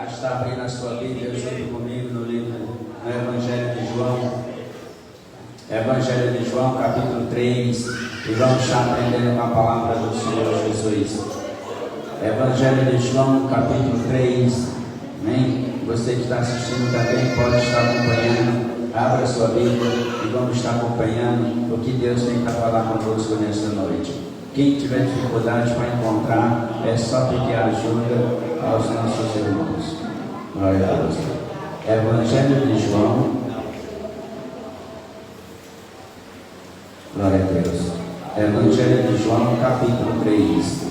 Está abrindo a sua Bíblia junto comigo no livro, no Evangelho de João. Evangelho de João, capítulo 3. E vamos estar aprendendo com a palavra do Senhor Jesus. Evangelho de João, capítulo 3. Amém? Você que está assistindo também pode estar acompanhando. Abra a sua Bíblia e vamos estar acompanhando o que Deus tem para falar conosco nesta noite. Quem tiver dificuldade para encontrar, é só pedir ajuda aos nossos irmãos. Glória a Deus. Evangelho de João. Glória a Deus. Evangelho de João, capítulo 3.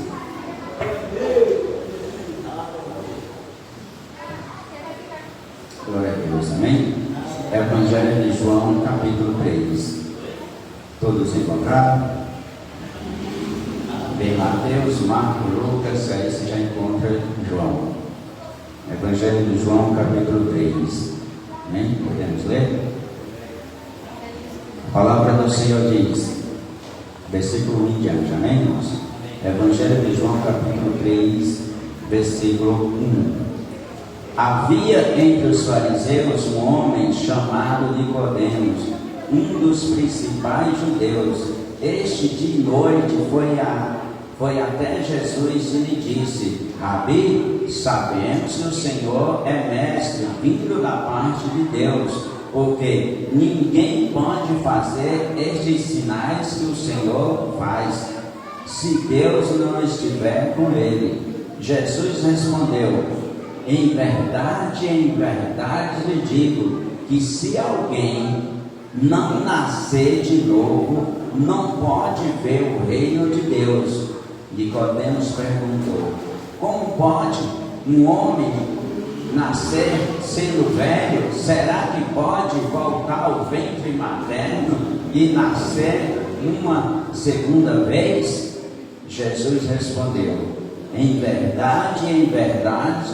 Glória a Deus, amém? Evangelho de João, capítulo 3. Todos encontraram? Bem, Mateus, Marcos, Lucas, aí você já encontra João. Evangelho de João, capítulo 3. Amém? Podemos ler? A palavra do Senhor diz, versículo 1 em diante, amém, irmãos? Evangelho de João, capítulo 3, versículo 1. Havia entre os fariseus um homem chamado Nicodemos, um dos principais judeus. Este de noite foi até Jesus e lhe disse: Rabi, sabemos que o Senhor é mestre, vindo da parte de Deus, porque ninguém pode fazer estes sinais que o Senhor faz, se Deus não estiver com ele. Jesus respondeu: em verdade lhe digo, que se alguém não nascer de novo, não pode ver o reino de Deus. Nicodemos perguntou: como pode um homem nascer sendo velho? Será que pode voltar ao ventre materno e nascer uma segunda vez? Jesus respondeu: em verdade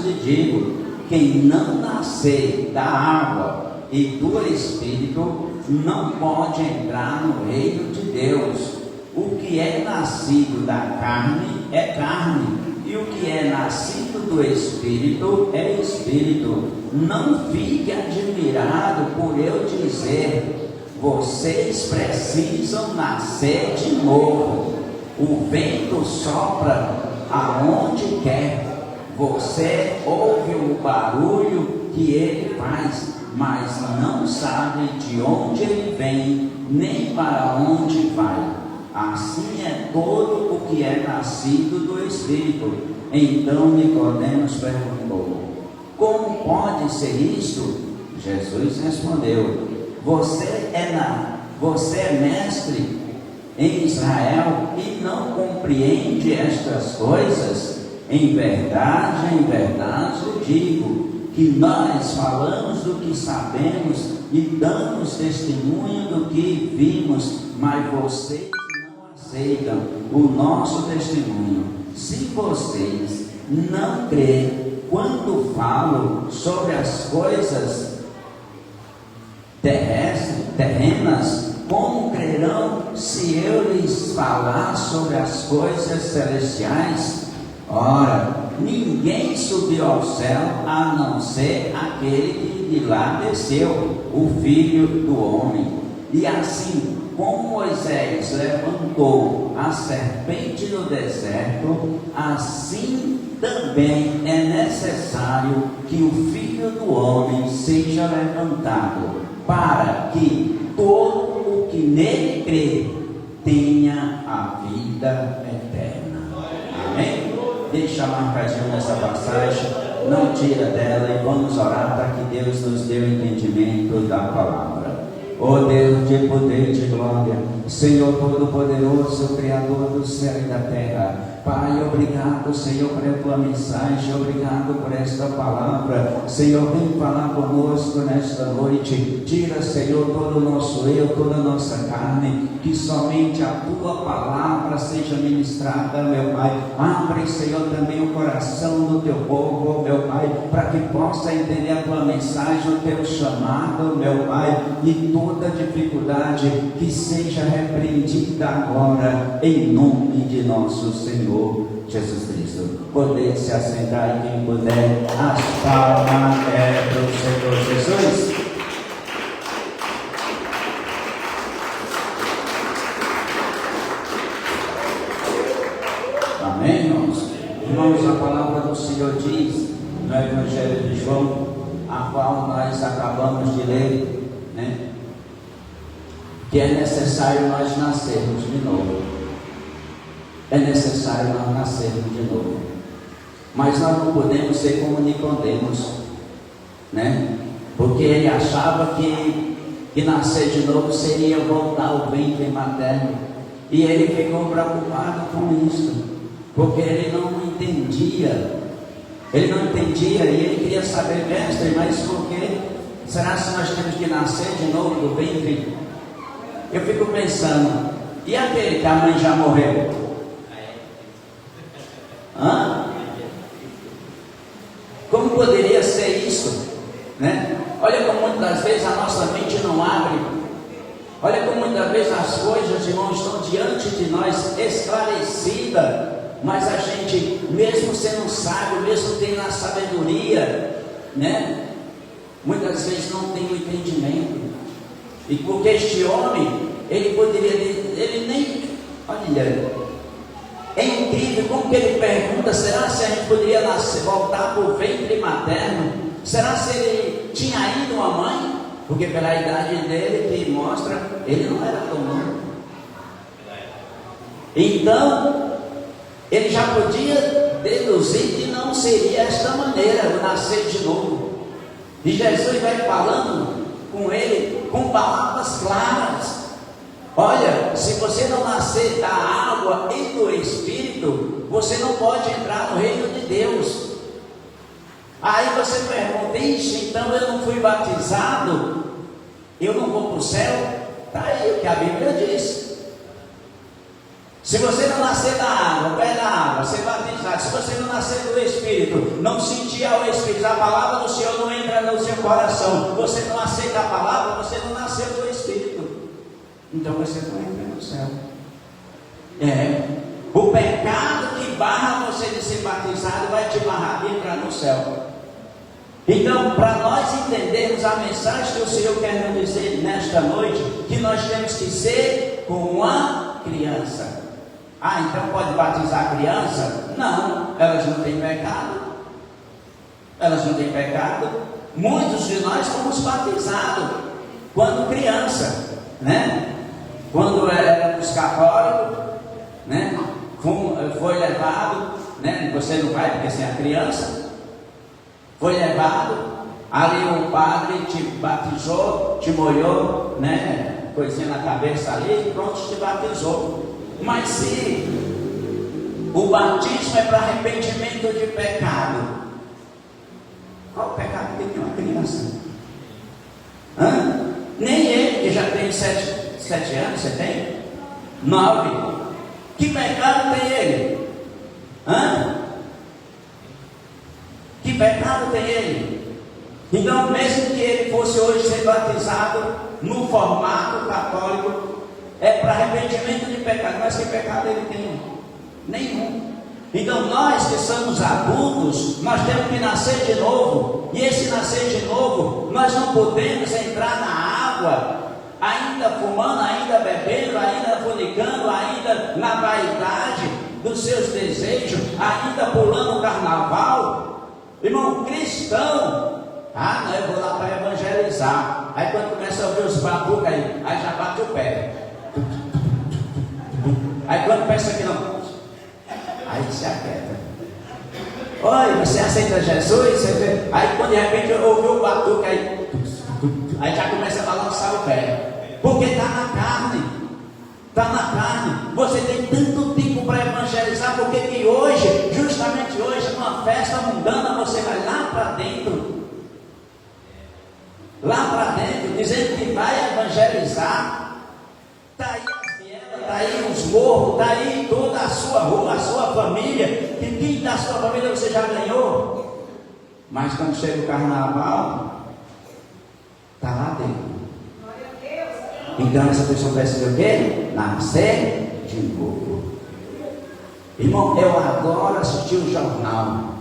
lhe digo, quem não nascer da água e do Espírito não pode entrar no reino de Deus. O que é nascido da carne é carne, e o que é nascido do Espírito é Espírito. Não fique admirado por eu dizer, vocês precisam nascer de novo. O vento sopra aonde quer, você ouve o barulho que ele faz, mas não sabe de onde ele vem, nem para onde vai. Assim é todo o que é nascido do Espírito. Então Nicodemos perguntou: como pode ser isto? Jesus respondeu: você é mestre em Israel e não compreende estas coisas? Em verdade lhe digo, que nós falamos do que sabemos e damos testemunho do que vimos, mas vocês não aceitam o nosso testemunho. Se vocês não creem quando falo sobre as coisas terrenas, como crerão se eu lhes falar sobre as coisas celestiais? Ora, ninguém subiu ao céu a não ser aquele que de lá desceu, o Filho do Homem. E assim como Moisés levantou a serpente no deserto, assim também é necessário que o Filho do Homem seja levantado, para que todo o que nele crê tenha a vida eterna. Amém? Deixa marcadinho nessa passagem, não tira dela, e vamos orar para que Deus nos dê o entendimento da palavra. Ó Deus de poder e de glória, Senhor Todo-Poderoso, Criador do céu e da terra, Pai, obrigado, Senhor, pela tua mensagem, obrigado por esta palavra. Senhor, vem falar conosco nesta noite. Tira, Senhor, todo o nosso eu, toda a nossa carne, que somente a tua palavra seja ministrada, meu Pai. Abre, Senhor, também o coração do teu povo, meu Pai, para que possa entender a tua mensagem, o teu chamado, meu Pai, e toda dificuldade que seja repreendida agora, em nome de nosso Senhor Jesus Cristo. Cristo. Poder se assentar e quem puder, as palmas para o Senhor Jesus. Amém, irmãos? Irmãos, a palavra do Senhor diz no Evangelho de João, a qual nós acabamos de ler, né? Que é necessário nós nascermos de novo. É necessário nós nascermos de novo. Mas nós não podemos ser como Nicodemos, né? Porque ele achava que nascer de novo seria voltar ao ventre materno. E ele ficou preocupado com isso, porque ele não entendia. Ele não entendia e ele queria saber, mestre, mas por que? Será que nós temos que nascer de novo do ventre? Eu fico pensando, e aquele que a mãe já morreu? Hã? Como poderia ser isso? Né? Olha como muitas das vezes a nossa mente não abre. Olha como muitas vezes as coisas, irmãos, estão diante de nós esclarecidas. Mas a gente, mesmo sendo sábio, mesmo tendo a sabedoria, né? Muitas vezes não tem o entendimento. E porque este homem, ele poderia, ele nem, olha, é incrível como que ele pergunta, será se a gente poderia voltar para o ventre materno? Será se ele tinha ainda uma mãe? Porque pela idade dele, que mostra, ele não era tão novo. Então, ele já podia deduzir que não seria esta maneira, o nascer de novo. E Jesus vai falando com ele com palavras claras. Olha, se você não nascer da água e do Espírito, você não pode entrar no reino de Deus. Aí você pergunta, ixi, então eu não fui batizado, eu não vou para o céu? Está aí o que a Bíblia diz. Se você não nascer da água, pé da água, ser batizado, se você não nascer do Espírito, não sentir ao Espírito, a palavra do Senhor não entra no seu coração, você não aceita a palavra, você não nasceu do Espírito, então você não entra no céu. O pecado que barra você de ser batizado vai te barrar de entrar no céu. Então, para nós entendermos a mensagem que o Senhor quer nos dizer nesta noite, que nós temos que ser como uma criança. Ah, então pode batizar a criança? Não, elas não têm pecado. Elas não têm pecado. Muitos de nós fomos batizados quando criança, né? Quando éramos católicos, né? Foi levado, né? Você não vai porque você é criança. Foi levado, ali o padre te batizou, te molhou, né? Coisinha na cabeça ali, e pronto, te batizou. Mas se o batismo é para arrependimento de pecado, qual o pecado que tem uma criança? Nem ele, que já tem 7 anos, você tem? 9. Que pecado tem ele? Que pecado tem ele? Então, mesmo que ele fosse hoje ser batizado no formato católico, é para arrependimento de pecado, mas que pecado ele tem? Nenhum. Então nós que somos adultos, nós temos que nascer de novo, e esse nascer de novo, nós não podemos entrar na água, ainda fumando, ainda bebendo, ainda fornicando, ainda na vaidade dos seus desejos, ainda pulando o carnaval. Irmão, cristão, não, eu vou lá para evangelizar, aí quando começa a ouvir os batucos aí já bate o pé. Aí quando pensa que não, aí se aquieta. Oi, você aceita Jesus? Aí quando de repente ouviu o batuque, aí já começa a balançar o pé. Porque está na carne. Está na carne. Você tem tanto tempo para evangelizar, porque que hoje, justamente hoje, numa festa mundana, você vai lá para dentro. Lá para dentro, dizendo que vai evangelizar. Está aí as vielas, está aí os morros, está aí toda a sua rua, a sua família. Que quem da sua família você já ganhou. Mas quando chega o carnaval, está lá dentro. Então essa pessoa precisa o quê? Nascer de novo. Irmão, eu adoro assistir o jornal,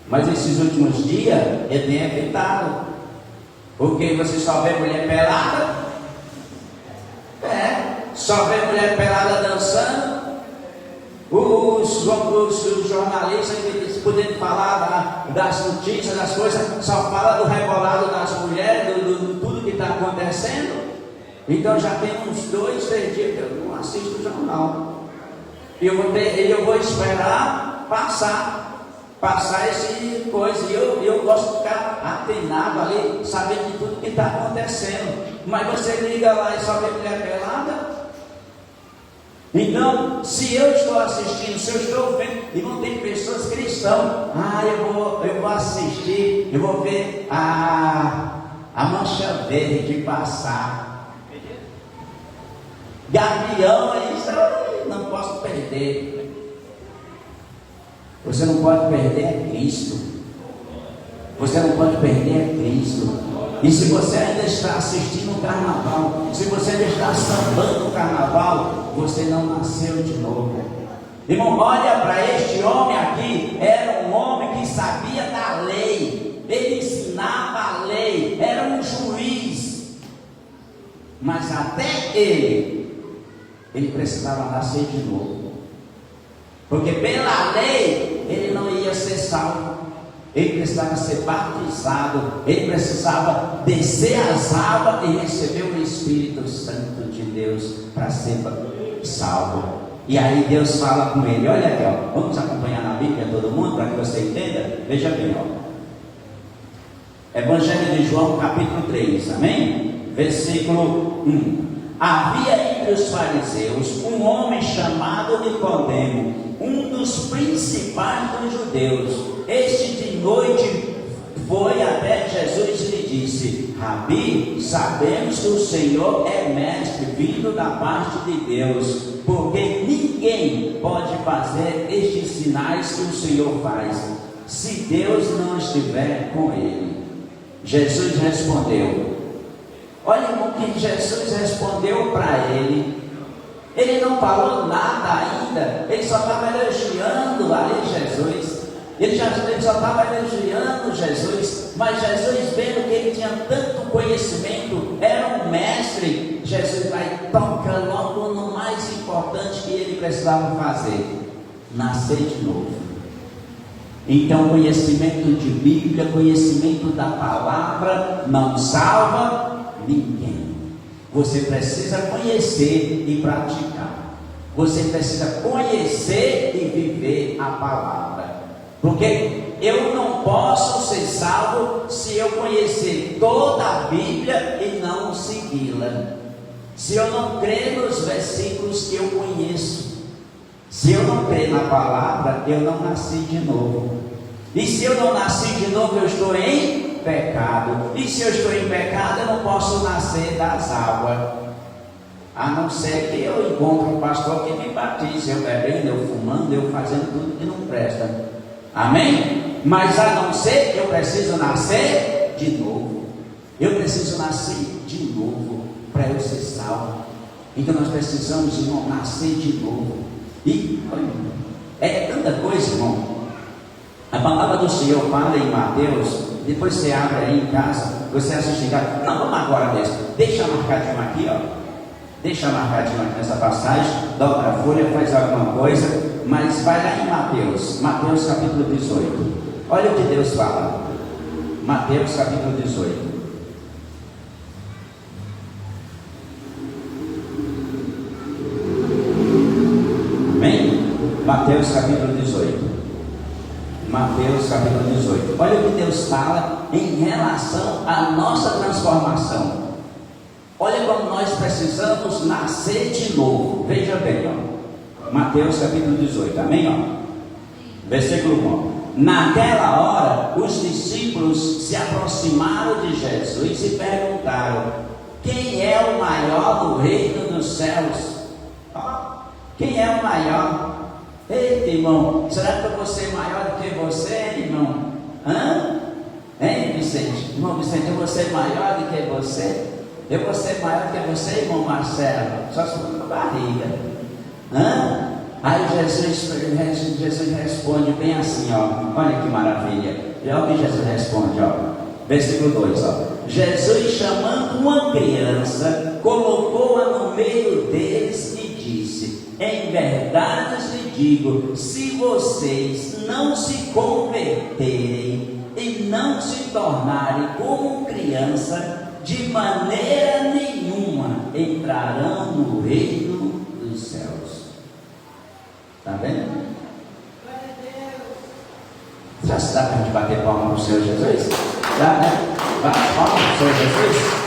mas esses últimos dias eu tenho evitado, porque você só vê mulher pelada, só vê mulher pelada dançando. Os jornalistas que podem falar das notícias, das coisas, só fala do rebolado das mulheres, do tudo que está acontecendo. Então já tem uns 2, 3 dias que eu não assisto o jornal. E eu vou esperar passar esse coisa. E eu gosto de ficar atenado ali, sabendo de tudo que está acontecendo. Mas você liga lá e só vê mulher pelada. Então, se eu estou assistindo, se eu estou vendo, e não tem pessoas cristãs, eu vou assistir, eu vou ver a mancha verde passar. Gavião, isso eu não posso perder. Você não pode perder é Cristo. Você não pode perder é Cristo. E se você ainda está assistindo o carnaval, se você ainda está sambando o carnaval, você não nasceu de novo. Irmão, olha para este homem aqui. Era um homem que sabia da lei, ele ensinava a lei, era um juiz. Mas até ele precisava nascer de novo, porque pela lei ele não ia ser salvo. Ele precisava ser batizado, ele precisava descer as águas e receber o Espírito Santo de Deus para ser salvo. E aí Deus fala com ele, olha aqui, ó, vamos acompanhar na Bíblia todo mundo para que você entenda. Veja bem, ó. Evangelho de João, capítulo 3, amém? Versículo 1. Havia entre os fariseus um homem chamado Nicodemo, um dos principais dos judeus. Este de noite foi até Jesus e lhe disse: Rabi, sabemos que o Senhor é mestre, vindo da parte de Deus, porque ninguém pode fazer estes sinais que o Senhor faz, se Deus não estiver com ele. Jesus respondeu. Olha o que Jesus respondeu para ele. Ele não falou nada ainda, ele só estava elogiando ali Jesus. Ele só estava elogiando Jesus, mas Jesus, vendo que ele tinha tanto conhecimento, era um mestre. Jesus vai tocar logo no mais importante que ele precisava fazer: nascer de novo. Então, conhecimento de Bíblia, conhecimento da palavra não salva ninguém. Você precisa conhecer e praticar. Você precisa conhecer e viver a palavra. Porque eu não posso ser salvo se eu conhecer toda a Bíblia e não segui-la. Se eu não crer nos versículos que eu conheço. Se eu não crer na palavra, eu não nasci de novo. E se eu não nasci de novo, eu estou em pecado. E se eu estou em pecado, eu não posso nascer das águas. A não ser que eu encontre um pastor que me batize, eu bebendo, eu fumando, eu fazendo tudo que não presta. Amém? Mas a não ser que eu preciso nascer de novo. Eu preciso nascer de novo para eu ser salvo. Então nós precisamos, irmão, nascer de novo. E olha, é tanta coisa, irmão. A palavra do Senhor fala em Mateus. Depois você abre aí em casa, você assiste em casa. Não, vamos agora mesmo. Deixa marcadinho aqui, ó. Deixa marcadinho aqui nessa passagem. Dobra a folha, faz alguma coisa. Mas vai lá em Mateus. Mateus capítulo 18. Olha o que Deus fala. Mateus capítulo 18. Amém? Mateus capítulo 18. Mateus capítulo 18. Olha o que Deus fala em relação à nossa transformação. Olha como nós precisamos nascer de novo. Veja bem, ó. Mateus capítulo 18, amém? Ó. Versículo 1. Naquela hora, os discípulos se aproximaram de Jesus e perguntaram: quem é o maior no reino dos céus? Ó, quem é o maior? Eita, irmão, será que eu vou ser maior do que você, irmão? Hein, Vicente? Irmão Vicente, eu vou ser maior do que você? Eu vou ser maior do que você, irmão Marcelo? Só se for na barriga. Aí Jesus responde bem assim, ó. Olha que maravilha. Olha o que Jesus responde, ó. Versículo 2, ó. Jesus, chamando uma criança, colocou-a no meio deles e disse: em verdade lhe digo, se vocês não se converterem e não se tornarem como criança, de maneira nenhuma entrarão no reino dos céus. Está vendo? Já se dá para a gente bater palma para o Senhor Jesus? Dá, né? Bate palma para o Senhor Jesus.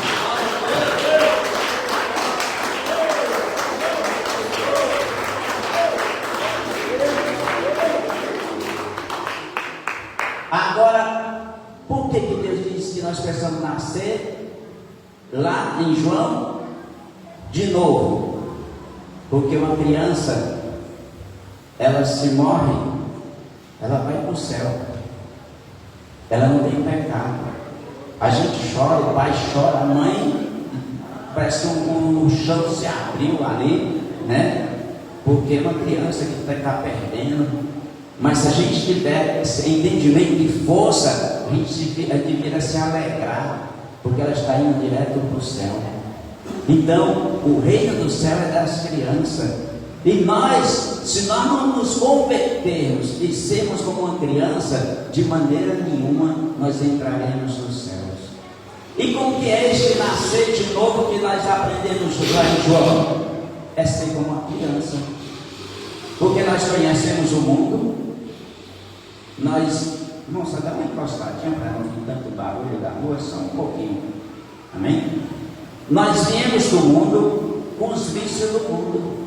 Agora, por que Deus disse que nós precisamos nascer lá em João de novo? Porque uma criança, ela se morre, ela vai para o céu, ela não tem pecado. A gente chora, o pai chora, a mãe parece que um chão se abriu ali, né? Porque uma criança que está perdendo. Mas se a gente tiver esse entendimento de força, a gente deveria se alegrar, porque ela está indo direto para o céu. Então, o reino do céu é das crianças. E nós, se nós não nos convertermos e sermos como uma criança, de maneira nenhuma nós entraremos nos céus. E como que é este nascer de novo que nós aprendemos lá em João? É ser como uma criança. Porque nós conhecemos o mundo. Nós, moça, dá uma encostadinha para não ter tanto barulho da rua, só um pouquinho. Amém? Nós viemos do mundo com os vícios do mundo.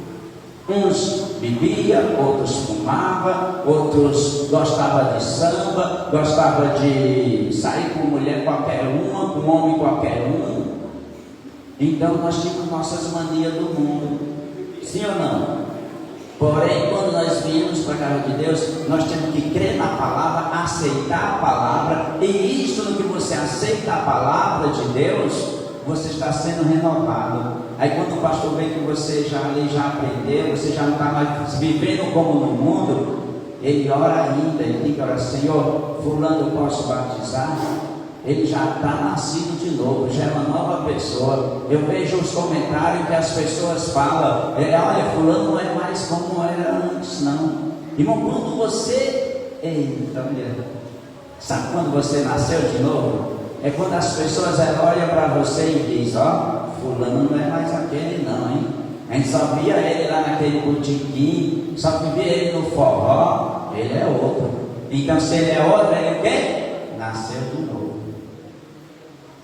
Uns bebiam, outros fumavam, outros gostavam de samba, gostavam de sair com mulher qualquer uma, com homem qualquer um. Então nós tínhamos nossas manias do mundo. Sim ou não? Porém, quando nós viemos para a casa de Deus, nós temos que crer na palavra, aceitar a palavra, e isso no que você aceita a palavra de Deus, você está sendo renovado. Aí quando o pastor vê que você já aprendeu, você já não está mais vivendo como no mundo, ele ora ainda, ele diz: ora, Senhor, fulano eu posso batizar? Ele já está nascido de novo, já é uma nova pessoa. Eu vejo os comentários que as pessoas falam: olha, fulano não é mais como era antes, não. Irmão, quando você, eita, sabe quando você nasceu de novo? É quando as pessoas olham para você e dizem: ó, fulano não é mais aquele não, hein? A gente só via ele lá naquele botiquim, só via ele no forró, ele é outro. Então se ele é outro, ele o quê? Nasceu de novo.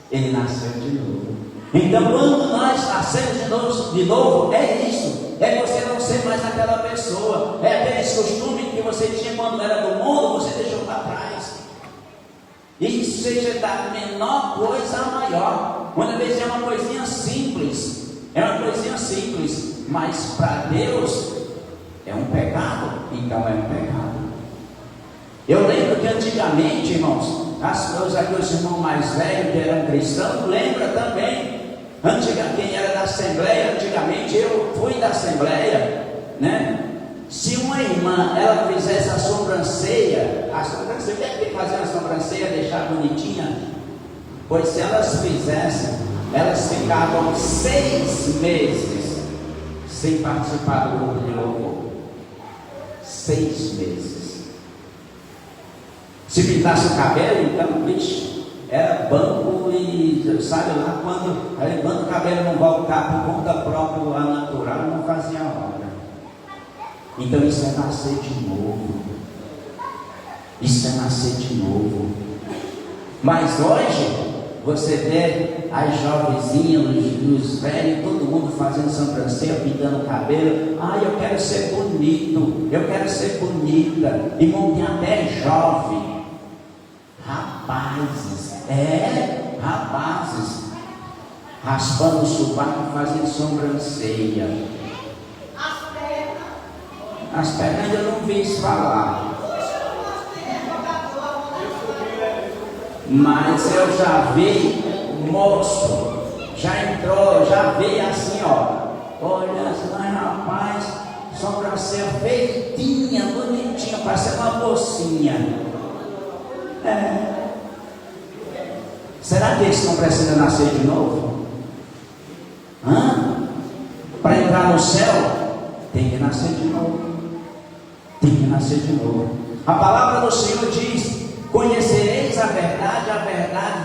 Ele nasceu de novo. Então quando nós nascemos de novo, é isso. É você não ser mais aquela pessoa. É aqueles costumes que você tinha quando era do mundo, você deixou para trás. E seja da menor coisa a maior. Quando vezes é uma coisinha simples. É uma coisinha simples. Mas para Deus é um pecado. Então é um pecado. Eu lembro que antigamente, irmãos, os irmãos mais velhos que eram cristãos, lembra também. Quem era da Assembleia, antigamente eu fui da Assembleia, né? Se uma irmã, ela fizesse a sobrancelha, deve fazer a sobrancelha, deixar bonitinha, pois se elas fizessem, elas ficavam 6 meses sem participar do grupo de louvor. 6 meses. Se pintasse o cabelo, então, bicho, era banco e sabe lá quando o cabelo não voltar por conta própria, a natural, não fazia obra. Então isso é nascer de novo. Isso é nascer de novo. Mas hoje você vê as jovenzinhas, os velhos, todo mundo fazendo sobrancelha, pintando o cabelo. Eu quero ser bonito, eu quero ser bonita. Irmão, tem até jovem. Rapazes, raspando o sovaco, fazendo sobrancelha. As pernas ainda não vi isso falar. Mas eu já vi moço, já entrou, já veio assim, ó. Olha, rapaz, sobrancelha feitinha, bonitinha, parecendo uma mocinha. Será que eles não precisam nascer de novo? Para entrar no céu, tem que nascer de novo. Tem que nascer de novo. A palavra do Senhor diz: conhecereis a verdade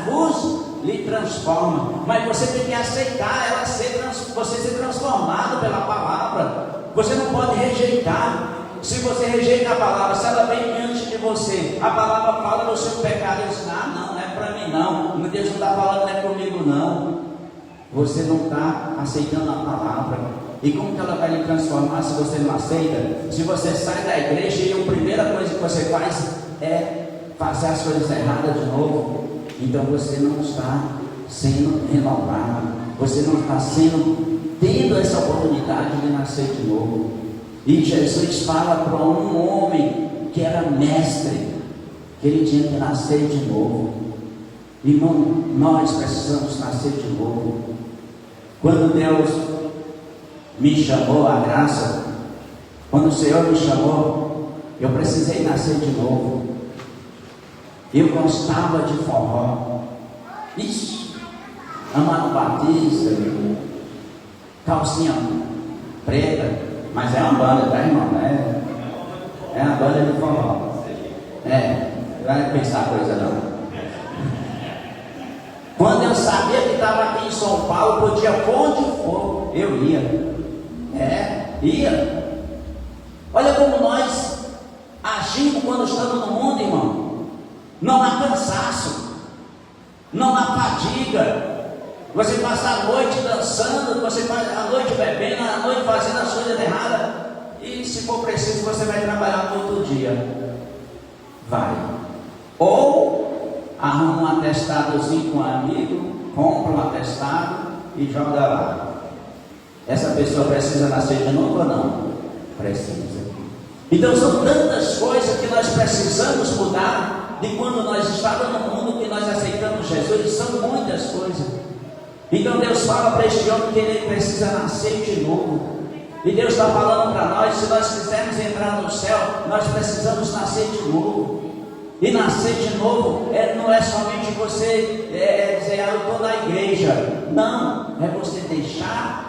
vos lhe transforma. Mas você tem que aceitar ela, você ser transformado pela palavra. Você não pode rejeitar. Se você rejeita a palavra, se ela vem diante de você, a palavra fala do seu pecado, e diz: não é para mim não, Deus não está falando, não é comigo não. Você não está aceitando a palavra. E como que ela vai lhe transformar se você não aceita? Se você sai da igreja e a primeira coisa que você faz é fazer as coisas erradas de novo, então você não está sendo renovado, você não está tendo essa oportunidade de nascer de novo. E Jesus fala para um homem que era mestre, que ele tinha que nascer de novo. Irmão, nós precisamos nascer de novo. Quando Deus me chamou à graça, quando o Senhor me chamou, eu precisei nascer de novo. Eu gostava de forró. Ixi, Amado Batista, calcinha preta. Mas é uma banda, tá, irmão? É uma banda de forró. Não vai pensar coisa não. Quando eu sabia que estava aqui em São Paulo, podia onde for, eu ia. Ia. Olha como nós agimos quando estamos no mundo, irmão. Não há cansaço, não há fadiga. Você passa a noite dançando, você passa a noite bebendo, a noite fazendo as coisas erradas, e se for preciso você vai trabalhar no outro dia. Vai. Ou arruma um atestadozinho com um amigo, compra um atestado e joga lá. Essa pessoa precisa nascer de novo ou não? Precisa. Então são tantas coisas que nós precisamos mudar de quando nós estávamos no mundo, que nós aceitamos Jesus. São muitas coisas. Então Deus fala para este homem que ele precisa nascer de novo. E Deus está falando para nós: se nós quisermos entrar no céu, nós precisamos nascer de novo. E nascer de novo não é somente você dizer: eu estou na igreja. Não, é você deixar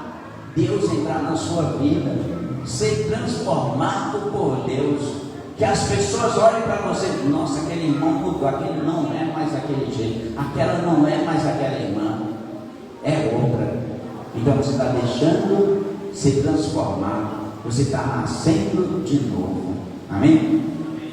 Deus entrar na sua vida, ser transformado por Deus. Que as pessoas olhem para você: nossa, aquele irmão mudou, aquele não é mais aquele jeito, aquela não é mais aquela irmã, é outra. Então você está deixando ser transformado, você está nascendo de novo. Amém?